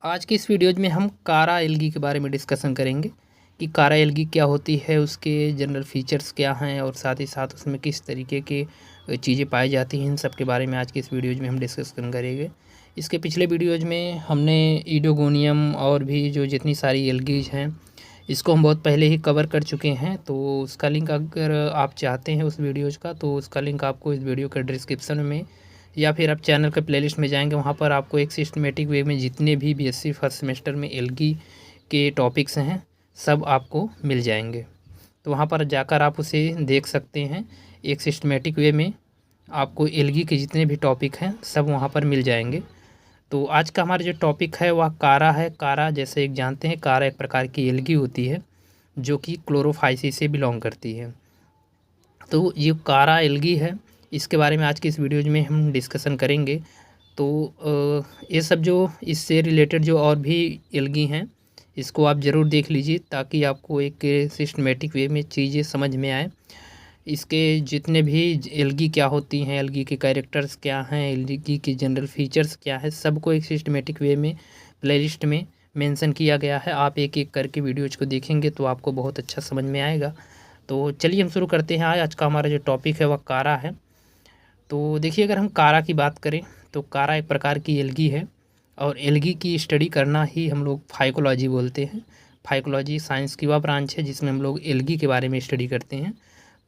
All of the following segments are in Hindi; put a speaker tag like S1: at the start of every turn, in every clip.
S1: आज की इस वीडियो में हम कारा एल्गी के बारे में डिस्कशन करेंगे कि कारा एल्गी क्या होती है, उसके जनरल फीचर्स क्या हैं और साथ ही साथ उसमें किस तरीके के चीज़ें पाई जाती हैं। इन सब के बारे में आज के इस वीडियोज़ में हम डिस्कशन करेंगे। इसके पिछले वीडियोज़ में हमने ईडोगोनियम और भी जो जितनी सारी एल्गीज हैं इसको हम बहुत पहले ही कवर कर चुके हैं, तो उसका लिंक अगर आप चाहते हैं उस वीडियोज़ का तो उसका लिंक आपको इस वीडियो के डिस्क्रिप्शन में या फिर आप चैनल के प्लेलिस्ट में जाएंगे, वहाँ पर आपको एक सिस्टमेटिक वे में जितने भी बीएससी फर्स्ट सेमेस्टर में एल्गी के टॉपिक्स हैं सब आपको मिल जाएंगे। तो वहाँ पर जाकर आप उसे देख सकते हैं। एक सिस्टमेटिक वे में आपको एल्गी के जितने भी टॉपिक हैं सब वहाँ पर मिल जाएंगे। तो आज का हमारा जो टॉपिक है वह कारा है। कारा जैसे एक जानते हैं, कारा एक प्रकार की एल्गी होती है जो कि क्लोरोफाइसी से बिलोंग करती है। तो ये कारा एल्गी है, इसके बारे में आज की इस वीडियो में हम डिस्कशन करेंगे। तो ये सब जो इससे रिलेटेड जो और भी एल्गी हैं इसको आप ज़रूर देख लीजिए ताकि आपको एक सिस्टमेटिक वे में चीज़ें समझ में आए। इसके जितने भी एल्गी क्या होती हैं, एल्गी के कैरेक्टर्स क्या हैं, एल्गी के जनरल फीचर्स क्या है, सबको एक सिस्टमेटिक वे में प्लेलिस्ट में मेंशन किया गया है। आप एक एक करके वीडियोज़ को देखेंगे तो आपको बहुत अच्छा समझ में आएगा। तो चलिए हम शुरू करते हैं। आज का हमारा जो टॉपिक है वह कारा है। तो देखिए, अगर हम कारा की बात करें तो कारा एक प्रकार की एल्गी है और एल्गी की स्टडी करना ही हम लोग फाइकोलॉजी बोलते हैं। फाइकोलॉजी साइंस की वह ब्रांच है जिसमें हम लोग एल्गी के बारे में स्टडी करते हैं।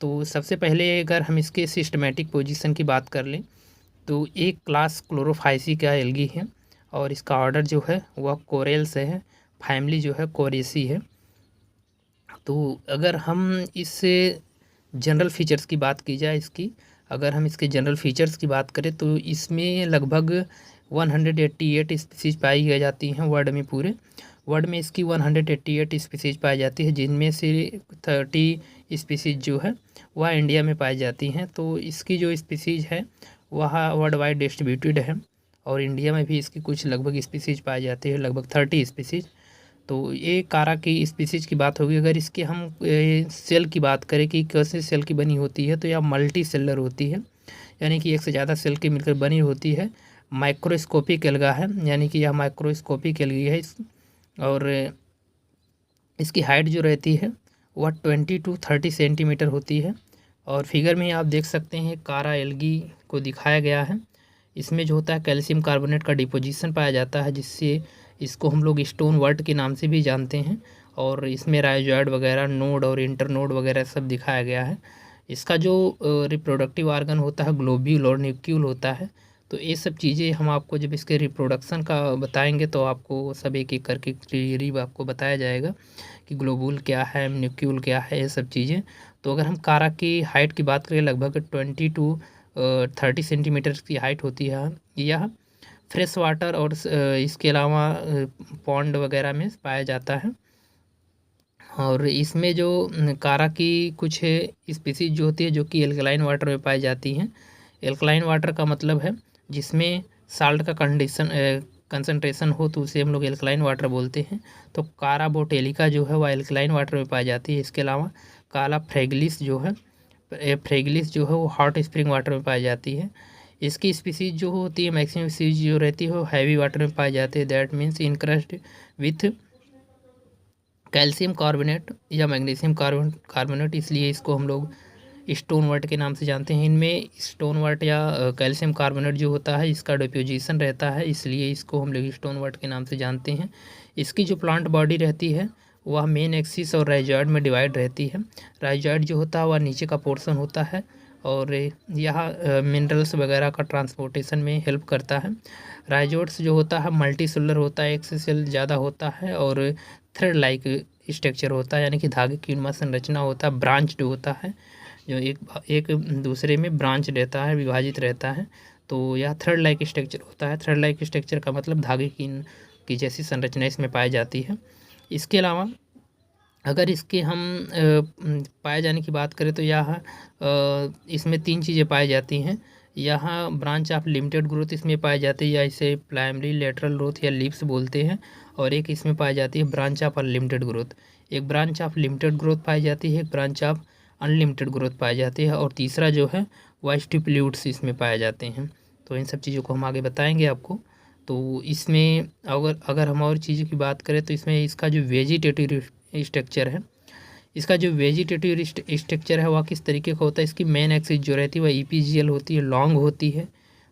S1: तो सबसे पहले अगर हम इसके सिस्टमेटिक पोजीशन की बात कर लें तो एक क्लास क्लोरोफाइसी का एल्गी है और इसका ऑर्डर जो है वह कोरेल्स है, फैमिली जो है कोरेसी है। तो अगर हम इससे जनरल फीचर्स की बात की जाए अगर हम इसके जनरल फीचर्स की बात करें तो इसमें लगभग 188 स्पीसीज पाई जाती हैं वर्ल्ड में। पूरे वर्ल्ड में इसकी 188 स्पीसीज पाई जाती है, जिनमें से 30 स्पीसीज जो है वह इंडिया में पाई जाती हैं। तो इसकी जो स्पीसीज है वह वर्ल्ड वाइड डिस्ट्रीब्यूटेड है और इंडिया में भी इसकी कुछ लगभग स्पीसीज पाई जाती है, लगभग 30 स्पीसीज। तो ये कारा की स्पीसीज की बात होगी। अगर इसके हम सेल की बात करें कि कैसे सेल की बनी होती है तो यह मल्टी सेलर होती है, यानी कि एक से ज़्यादा सेल की मिलकर बनी होती है। माइक्रोस्कोपिक एल्गा है, यानी कि यह माइक्रोस्कोपिक एल्गी है। और इसकी हाइट जो रहती है वह 20 to 30 सेंटीमीटर होती है। और फिगर में आप देख सकते हैं कारा एल्गी को दिखाया गया है। इसमें जो होता है कैल्शियम कार्बोनेट का डिपोजिशन पाया जाता है, जिससे इसको हम लोग स्टोन वर्ट के नाम से भी जानते हैं। और इसमें राइजॉइड वगैरह, नोड और इंटरनोड वगैरह सब दिखाया गया है। इसका जो रिप्रोडक्टिव ऑर्गन होता है ग्लोब्यूल और न्यूक्यूल होता है। तो ये सब चीज़ें हम आपको जब इसके रिप्रोडक्शन का बताएंगे तो आपको सब एक एक करके करीब आपको बताया जाएगा कि ग्लोब्यूल क्या है, न्यूक्यूल क्या है, ये सब चीज़ें। तो अगर हम कारा की हाइट की बात करें लगभग 20 to 30 सेंटीमीटर की हाइट होती है। यह फ्रेश वाटर और इसके अलावा पॉन्ड वगैरह में पाया जाता है। और इसमें जो कारा की कुछ स्पीसीज जो होती है जो कि एल्कलाइन वाटर में पाई जाती हैं। एल्कलाइन वाटर का मतलब है जिसमें साल्ट का कंसंट्रेशन हो तो उसे हम लोग एल्कलाइन वाटर बोलते हैं। तो कारा बोटेलिका जो है वह एल्कलाइन वाटर में पाई जाती है। इसके अलावा काला फ्रेगलिस जो है वो हॉट स्प्रिंग वाटर में पाई जाती है। इसकी स्पीसीज जो होती है मैक्सिमम स्पीसीज जो रहती है वो हैवी वाटर में पाई जाती है, that means encrust with calcium carbonate या मैग्नीशियम कार्बोनेट, इसलिए इसको हम लोग स्टोन वर्ट के नाम से जानते हैं। इनमें स्टोन वर्ट या कैल्शियम कार्बोनेट जो होता है इसका डिपोजिशन रहता है, इसलिए इसको हम लोग स्टोन वर्ट के नाम से जानते हैं। इसकी जो प्लांट बॉडी रहती है वह मेन एक्सिस और राइजॉइड में डिवाइड रहती है। राइजॉइड जो होता है वह नीचे का पोर्शन होता है और यह मिनरल्स वगैरह का ट्रांसपोर्टेशन में हेल्प करता है। राइजोइड्स जो होता है मल्टी सेलुलर होता है, एक से सेल ज़्यादा होता है और थ्रेड लाइक स्ट्रक्चर होता है, यानी कि धागे की उन्मा संरचना होता है। ब्रांच जो होता है जो एक दूसरे में ब्रांच रहता है, विभाजित रहता है। तो यह थ्रेड लाइक स्ट्रक्चर होता है। थ्रेड लाइक स्ट्रक्चर का मतलब धागे की जैसी संरचना इसमें पाई जाती है। इसके अलावा अगर इसके हम पाए जाने की बात करें तो इसमें 3 चीज़ें पाई जाती हैं। यहाँ ब्रांच ऑफ लिमिटेड ग्रोथ इसमें पाई जाती है, या इसे प्राइमरी लेटरल ग्रोथ या लीव्स बोलते हैं। और एक इसमें पाई जाती है ब्रांच ऑफ अनलिमिटेड ग्रोथ। एक ब्रांच ऑफ लिमिटेड ग्रोथ पाई जाती है, एक ब्रांच ऑफ अनलिमिटेड ग्रोथ पाई जाती है और तीसरा जो है वह स्टिप्यूल्स इसमें पाए जाते हैं। तो इन सब चीज़ों को हम आगे बताएंगे आपको। तो इसमें अगर हम और चीज़ों की बात करें तो इसमें इसका जो वेजिटेटिव स्ट्रक्चर है, इसका जो वेजिटेटिव स्ट्रक्चर है वह किस तरीके का होता है। इसकी मेन एक्सिस जो रहती है वह ईपीजीएल होती है, लॉन्ग होती है,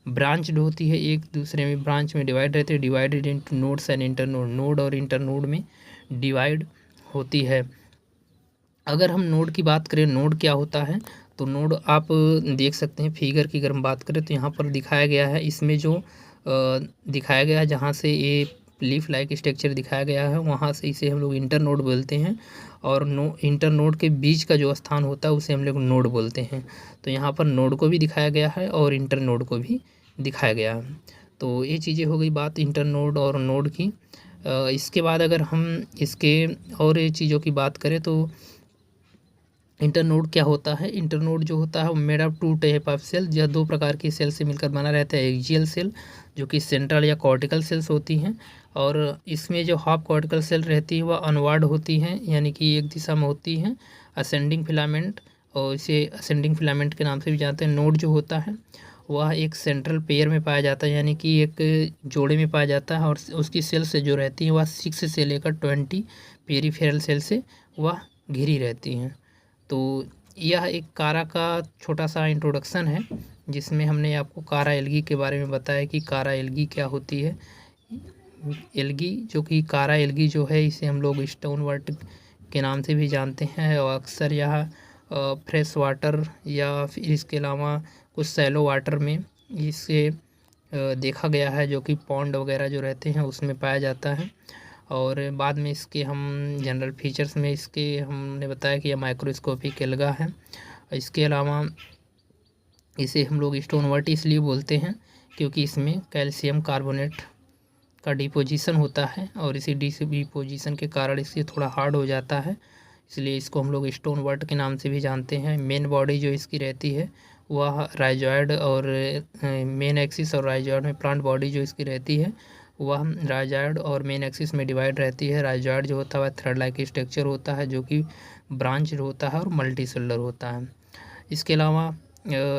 S1: ब्रांच्ड होती है, एक दूसरे में ब्रांच में डिवाइड रहते हैं, divided into nodes and internode, node और इंटरनोड में डिवाइड होती है। अगर हम नोड की बात करें, नोड क्या होता है, तो नोड आप देख सकते हैं फिगर की अगर हम बात करें तो यहाँ पर दिखाया गया है। इसमें जो दिखाया गया है जहाँ से ये लीफ लाइक स्ट्रक्चर दिखाया गया है वहाँ से इसे हम लोग इंटर नोड बोलते हैं, और इंटर नोड के बीच का जो स्थान होता है उसे हम लोग नोड बोलते हैं। तो यहाँ पर नोड को भी दिखाया गया है और इंटर नोड को भी दिखाया गया है। तो ये चीज़ें हो गई बात इंटर नोड और नोड की। इसके बाद अगर हम इसके और ये चीज़ों की बात करें तो इंटरनोड क्या होता है। इंटरनोड जो होता है वो made of two type of cell, यह दो प्रकार की सेल से मिलकर बना रहता है। एक्सियल सेल जो कि सेंट्रल या कॉर्टिकल सेल्स होती हैं, और इसमें जो हाफ कॉर्टिकल सेल रहती है वह अनवार्ड होती हैं, यानी कि एक दिशा में होती हैं। असेंडिंग फिलामेंट, और इसे असेंडिंग फिलामेंट के नाम से भी जानते हैं। नोड जो होता है वह एक सेंट्रल पेयर में पाया जाता है, यानी कि एक जोड़े में पाया जाता है, और उसकी सेल से जो रहती हैं वह 6 से लेकर 20 पेरीफेरल सेल से वह घिरी रहती हैं। तो यह एक कारा का छोटा सा इंट्रोडक्शन है जिसमें हमने आपको कारा एल्गी के बारे में बताया कि कारा एल्गी क्या होती है। एल्गी जो कि कारा एल्गी जो है इसे हम लोग स्टोन वर्ट के नाम से भी जानते हैं, और अक्सर यह फ्रेश वाटर या फिर इसके अलावा कुछ सैलो वाटर में इसे देखा गया है, जो कि पॉन्ड वगैरह जो रहते हैं उसमें पाया जाता है। और बाद में इसके हम जनरल फीचर्स में इसके हमने बताया कि यह माइक्रोस्कोपिक एल्गा है। इसके अलावा इसे हम लोग स्टोन वर्ट इसलिए बोलते हैं क्योंकि इसमें कैल्शियम कार्बोनेट का डिपोजिशन होता है, और इसी डिपोजिशन के कारण इसे थोड़ा हार्ड हो जाता है, इसलिए इसको हम लोग स्टोन वर्ट के नाम से भी जानते हैं। मेन बॉडी जो इसकी रहती है वह राइजॉइड और मेन एक्सिस और राइजॉइड में, प्लांट बॉडी जो इसकी रहती है वह राइजॉइड और मेन एक्सिस में डिवाइड रहती है। राइजॉइड जो होता है वह थ्रेड लाइक स्ट्रक्चर होता है जो कि ब्रांच होता है और मल्टी सेलुलर होता है। इसके अलावा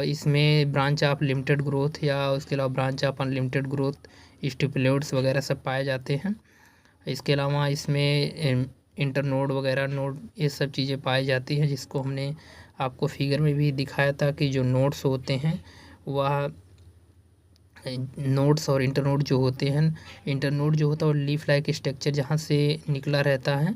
S1: इसमें ब्रांच ऑफ लिमिटेड ग्रोथ या उसके अलावा ब्रांच ऑफ अनलिमिटेड ग्रोथ, स्टिपुलेट्स वगैरह सब पाए जाते हैं। इसके अलावा इसमें इंटरनोड वगैरह नोड ये सब चीज़ें पाई जाती हैं, जिसको हमने आपको फिगर में भी दिखाया था कि जो नोड्स होते हैं वह नोड्स और इंटरनोड जो होते हैं, इंटरनोड जो होता है वो लीफ लाइक स्ट्रक्चर जहाँ से निकला रहता है।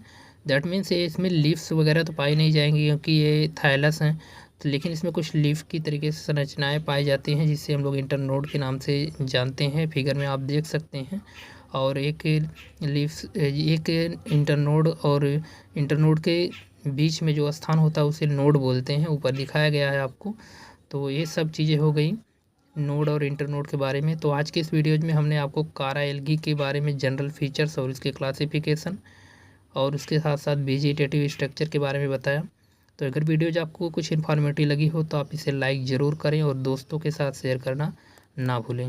S1: दैट मीन्स इसमें लीव्स वगैरह तो पाई नहीं जाएंगी क्योंकि ये थायलस हैं, तो लेकिन इसमें कुछ लीफ की तरीके से संरचनाएं पाई जाती हैं जिससे हम लोग इंटरनोड के नाम से जानते हैं। फिगर में आप देख सकते हैं। और एक इंटरनोड और इंटरनोड के बीच में जो स्थान होता है उसे नोड बोलते हैं, ऊपर दिखाया गया है आपको। तो ये सब चीज़ें हो गई नोड और इंटरनोड के बारे में। तो आज के इस वीडियो में हमने आपको कारा एल्गी के बारे में जनरल फीचर्स और इसके क्लासिफिकेशन और उसके साथ साथ वेजिटेटिव स्ट्रक्चर के बारे में बताया। तो अगर वीडियोज आपको कुछ इन्फॉर्मेटिव लगी हो तो आप इसे लाइक ज़रूर करें और दोस्तों के साथ शेयर करना ना भूलें।